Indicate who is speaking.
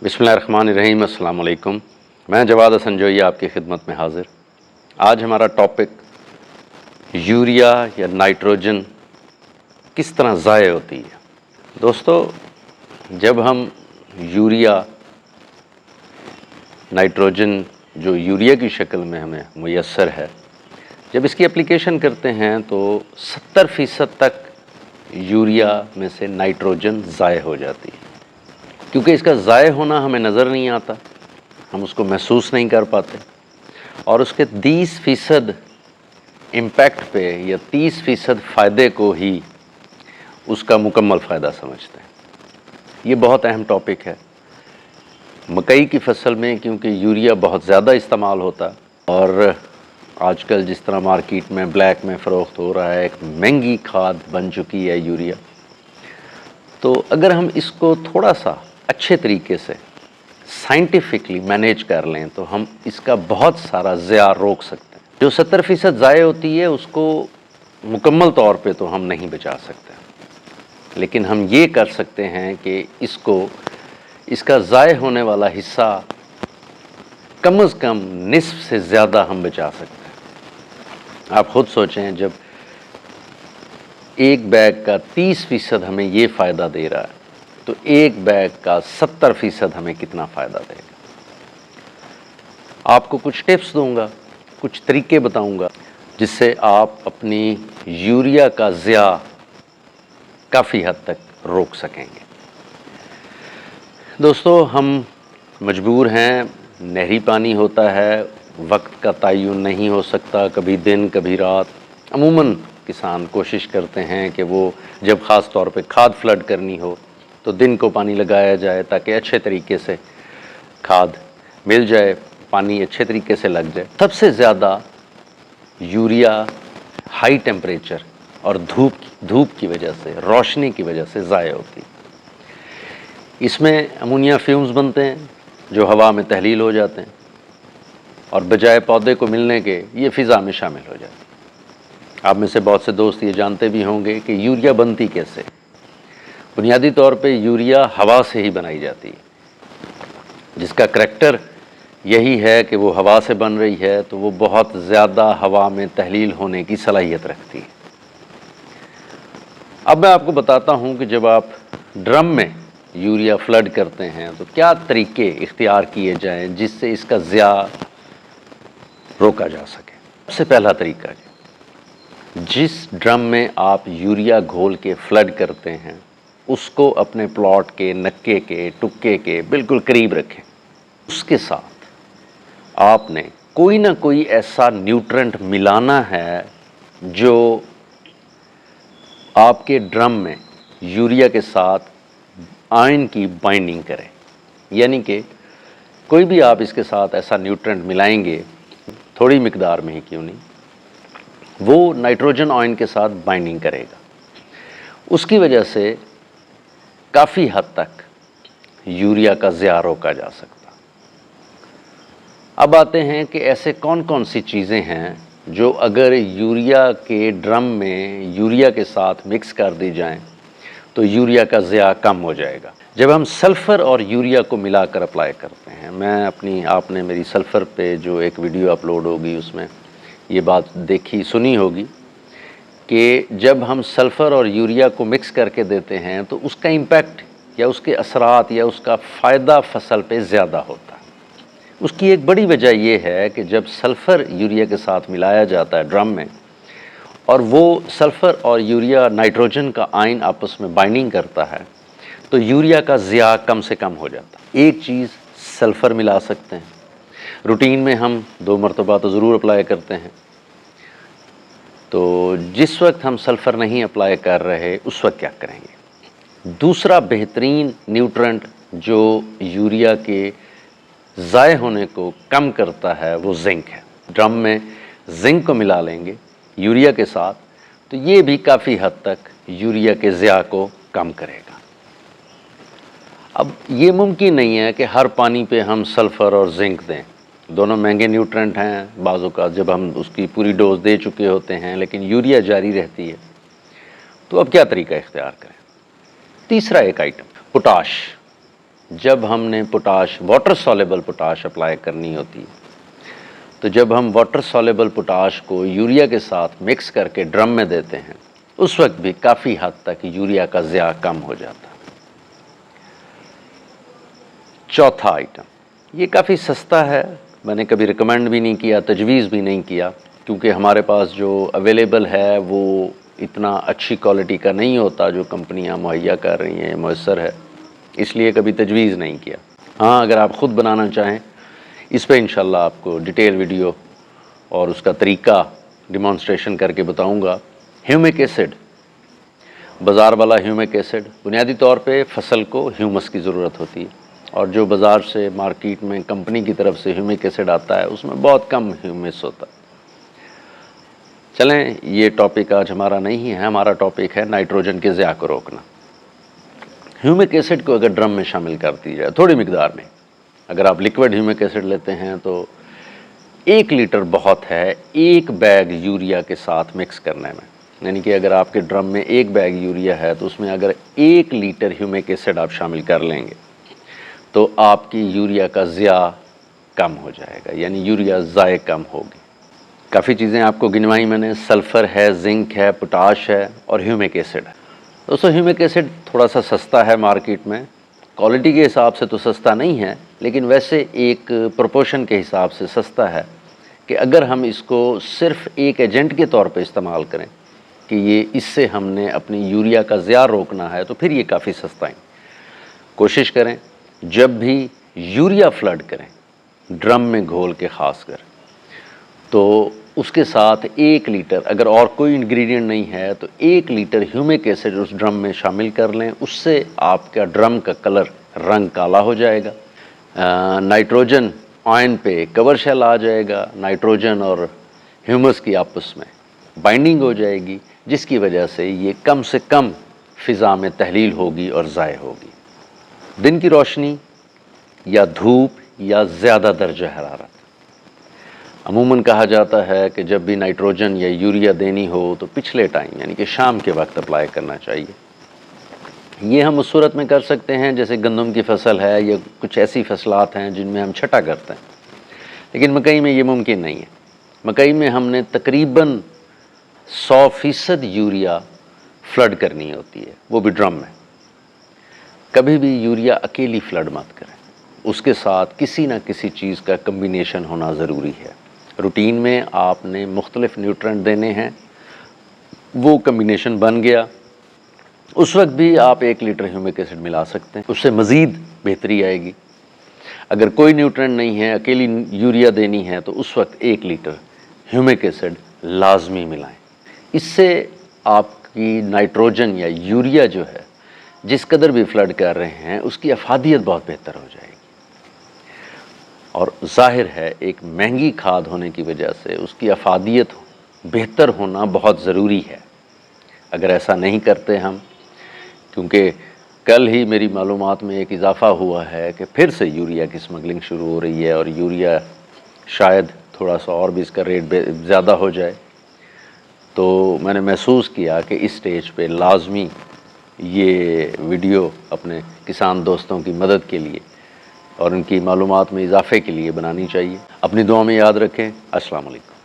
Speaker 1: बिस्मिल्लाहिर्रहमानिर्रहीम। अस्सलाम वालेकुम। मैं जवाद हसन जोई आपकी खिदमत में हाज़िर। आज हमारा टॉपिक यूरिया या नाइट्रोजन किस तरह ज़ाय होती है। दोस्तों, जब हम यूरिया नाइट्रोजन जो यूरिया की शक्ल में हमें मुयस्सर है, जब इसकी एप्लीकेशन करते हैं तो 70% तक यूरिया में से नाइट्रोजन ज़ाय हो जाती है। क्योंकि इसका ज़ाय होना हमें नज़र नहीं आता, हम उसको महसूस नहीं कर पाते, और उसके 30% इम्पैक्ट पे या 30% फ़ायदे को ही उसका मुकम्मल फ़ायदा समझते हैं। ये बहुत अहम टॉपिक है मकई की फसल में, क्योंकि यूरिया बहुत ज़्यादा इस्तेमाल होता है और आजकल जिस तरह मार्केट में ब्लैक में फ़रोख्त हो रहा है, एक महंगी खाद बन चुकी है यूरिया। तो अगर हम इसको थोड़ा सा अच्छे तरीके से साइंटिफिकली मैनेज कर लें तो हम इसका बहुत सारा ज़िया रोक सकते हैं। जो 70% ज़ाय होती है उसको मुकम्मल तौर पे तो हम नहीं बचा सकते, लेकिन हम ये कर सकते हैं कि इसका ज़ाय होने वाला हिस्सा कम अज़ कम निस्फ से ज़्यादा हम बचा सकते हैं। आप ख़ुद सोचें, जब एक बैग का 30% हमें ये फ़ायदा दे रहा है तो एक बैग का 70% हमें कितना फ़ायदा देगा। आपको कुछ टिप्स दूंगा, कुछ तरीके बताऊंगा जिससे आप अपनी यूरिया का ज़िया काफ़ी हद तक रोक सकेंगे। दोस्तों, हम मजबूर हैं, नहरी पानी होता है, वक्त का तयन नहीं हो सकता, कभी दिन कभी रात। अमूमन किसान कोशिश करते हैं कि वो जब ख़ास तौर पे खाद फ्लड करनी हो तो दिन को पानी लगाया जाए ताकि अच्छे तरीके से खाद मिल जाए, पानी अच्छे तरीके से लग जाए। सबसे ज़्यादा यूरिया हाई टेम्परेचर और धूप की वजह से, रोशनी की वजह से ज़ाय होती है। इसमें अमोनिया फ्यूम्स बनते हैं जो हवा में तहलील हो जाते हैं और बजाय पौधे को मिलने के ये फ़िज़ा में शामिल हो जाते हैं। आप में से बहुत से दोस्त ये जानते भी होंगे कि यूरिया बनती कैसे। बुनियादी तौर पे यूरिया हवा से ही बनाई जाती है, जिसका करैक्टर यही है कि वो हवा से बन रही है तो वो बहुत ज़्यादा हवा में तहलील होने की सलाहियत रखती है। अब मैं आपको बताता हूँ कि जब आप ड्रम में यूरिया फ्लड करते हैं तो क्या तरीके इख्तियार किए जाएं जिससे इसका ज़िया रोका जा सके। सबसे पहला तरीका, जिस ड्रम में आप यूरिया घोल के फ्लड करते हैं उसको अपने प्लॉट के नक्के के टुक्के के बिल्कुल करीब रखें। उसके साथ आपने कोई ना कोई ऐसा न्यूट्रेंट मिलाना है जो आपके ड्रम में यूरिया के साथ आयन की बाइंडिंग करे। यानी कि कोई भी आप इसके साथ ऐसा न्यूट्रेंट मिलाएंगे, थोड़ी मिकदार में ही क्यों नहीं, वो नाइट्रोजन आयन के साथ बाइंडिंग करेगा। उसकी वजह से काफ़ी हद तक यूरिया का ज़िया रोका जा सकता। अब आते हैं कि ऐसे कौन कौन सी चीज़ें हैं जो अगर यूरिया के ड्रम में यूरिया के साथ मिक्स कर दी जाएं तो यूरिया का ज़िया कम हो जाएगा। जब हम सल्फ़र और यूरिया को मिलाकर अप्लाई करते हैं, आपने मेरी सल्फ़र पे जो एक वीडियो अपलोड होगी उसमें ये बात देखी सुनी होगी कि जब हम सल्फ़र और यूरिया को मिक्स करके देते हैं तो उसका इम्पैक्ट या उसके असरात या उसका फ़ायदा फसल पे ज़्यादा होता है। उसकी एक बड़ी वजह ये है कि जब सल्फ़र यूरिया के साथ मिलाया जाता है ड्रम में और वो सल्फ़र और यूरिया नाइट्रोजन का आयन आपस में बाइंडिंग करता है तो यूरिया का ज़िया कम से कम हो जाता है। एक चीज़ सल्फ़र मिला सकते हैं, रूटीन में हम 2 मरतबा तो ज़रूर अप्लाई करते हैं। तो जिस वक्त हम सल्फ़र नहीं अप्लाई कर रहे उस वक्त क्या करेंगे। दूसरा बेहतरीन न्यूट्रेंट जो यूरिया के ज़ाय होने को कम करता है वो जिंक है। ड्रम में जिंक को मिला लेंगे यूरिया के साथ तो ये भी काफ़ी हद तक यूरिया के ज़िया को कम करेगा। अब ये मुमकिन नहीं है कि हर पानी पे हम सल्फ़र और जिंक दें, दोनों महंगे न्यूट्रेंट हैं। बाज़ों का जब हम उसकी पूरी डोज दे चुके होते हैं लेकिन यूरिया जारी रहती है, तो अब क्या तरीका इख्तियार करें। तीसरा एक आइटम पोटाश। جب ہم نے پوٹاش واٹر سالبل پوٹاش اپلائی کرنی ہوتی ہے تو جب ہم واٹر سالبل پوٹاش کو یوریا کے ساتھ مکس کر کے ڈرم میں دیتے ہیں اس وقت بھی کافی حد تک یوریا کا ضیاع کم ہو جاتا ہے۔ چوتھا آئٹم، یہ کافی سستا ہے، میں نے کبھی ریکمینڈ بھی نہیں کیا، تجویز بھی نہیں کیا، کیونکہ ہمارے پاس جو اویلیبل ہے وہ اتنا اچھی کوالٹی کا نہیں ہوتا جو کمپنیاں مہیا کر رہی ہیں، میسر ہے، اس لیے کبھی تجویز نہیں کیا۔ ہاں اگر آپ خود بنانا چاہیں اس پہ انشاءاللہ آپ کو ڈیٹیل ویڈیو اور اس کا طریقہ ڈیمانسٹریشن کر کے بتاؤں گا۔ ہیومک ایسڈ، بازار والا ہیومک ایسڈ، بنیادی طور پہ فصل کو ہیومس کی ضرورت ہوتی ہے، اور جو بازار سے مارکیٹ میں کمپنی کی طرف سے ہیومک ایسڈ آتا ہے اس میں بہت کم ہیومس ہوتا ہے۔ چلیں یہ ٹاپک آج ہمارا نہیں ہے، ہمارا ٹاپک ہے نائٹروجن کے ضیاع کو روکنا۔ ہیومک ایسڈ کو اگر ڈرم میں شامل کر دی جائے تھوڑی مقدار میں، اگر آپ لیکوڈ ہیومک ایسڈ لیتے ہیں تو 1 لیٹر بہت ہے 1 بیگ یوریا کے ساتھ مکس کرنے میں، یعنی کہ اگر آپ کے ڈرم میں 1 بیگ یوریا ہے تو اس میں اگر 1 لیٹر ہیومک ایسڈ آپ شامل کر لیں گے تو آپ کی یوریا کا ضیاع کم ہو جائے گا، یعنی یوریا ضائع کم ہوگی۔ کافی چیزیں آپ کو گنوائی میں نے، سلفر ہے، زنک ہے، پوٹاش ہے اور ہیومک ایسڈ ہے۔ دوستو ہیومک ایسڈ تھوڑا سا سستا ہے مارکیٹ میں، کوالٹی کے حساب سے تو سستا نہیں ہے لیکن ویسے ایک پروپورشن کے حساب سے سستا ہے کہ اگر ہم اس کو صرف ایک ایجنٹ کے طور پہ استعمال کریں کہ یہ اس سے ہم نے اپنی یوریا کا ضیاع روکنا ہے تو پھر یہ کافی سستا ہے۔ کوشش کریں جب بھی یوریا فلڈ کریں ڈرم میں گھول کے، خاص کر تو اس کے ساتھ 1 لیٹر، اگر اور کوئی انگریڈینٹ نہیں ہے تو 1 لیٹر ہیومک ایسڈ اس ڈرم میں شامل کر لیں، اس سے آپ کا ڈرم کا کلر رنگ کالا ہو جائے گا، نائٹروجن آئن پہ کور شیل آ جائے گا، نائٹروجن اور ہیومس کی آپس میں بائنڈنگ ہو جائے گی، جس کی وجہ سے یہ کم سے کم فضا میں تحلیل ہوگی اور ضائع ہوگی۔ دن کی روشنی یا دھوپ یا زیادہ درجہ حرارت، عموماً کہا جاتا ہے کہ جب بھی نائٹروجن یا یوریا دینی ہو تو پچھلے ٹائم یعنی کہ شام کے وقت اپلائی کرنا چاہیے۔ یہ ہم اس صورت میں کر سکتے ہیں جیسے گندم کی فصل ہے یا کچھ ایسی فصلات ہیں جن میں ہم چھٹا کرتے ہیں، لیکن مکئی میں یہ ممکن نہیں ہے۔ مکئی میں ہم نے تقریباً 100% یوریا فلڈ کرنی ہوتی ہے، وہ بھی ڈرم میں۔ کبھی بھی یوریا اکیلی فلڈ مت کریں، اس کے ساتھ کسی نہ کسی چیز کا کمبینیشن ہونا ضروری ہے۔ روٹین میں آپ نے مختلف نیوٹرنٹ دینے ہیں، وہ کمبینیشن بن گیا، اس وقت بھی آپ 1 لیٹر ہیومک ایسڈ ملا سکتے ہیں، اس سے مزید بہتری آئے گی۔ اگر کوئی نیوٹرنٹ نہیں ہے، اکیلی یوریا دینی ہے تو اس وقت 1 لیٹر ہیومک ایسڈ لازمی ملائیں۔ اس سے آپ کی نائٹروجن یا یوریا جو ہے جس قدر بھی فلڈ کر رہے ہیں اس کی افادیت بہت بہتر ہو جائے گی، اور ظاہر ہے ایک مہنگی کھاد ہونے کی وجہ سے اس کی افادیت بہتر ہونا بہت ضروری ہے۔ اگر ایسا نہیں کرتے ہم، کیونکہ کل ہی میری معلومات میں ایک اضافہ ہوا ہے کہ پھر سے یوریا کی سمگلنگ شروع ہو رہی ہے اور یوریا شاید تھوڑا سا اور بھی اس کا ریٹ زیادہ ہو جائے، تو میں نے محسوس کیا کہ اس سٹیج پہ لازمی یہ ویڈیو اپنے کسان دوستوں کی مدد کے لیے اور ان کی معلومات میں اضافے کے لیے بنانی چاہیے۔ اپنی دعا میں یاد رکھیں۔ السلام علیکم۔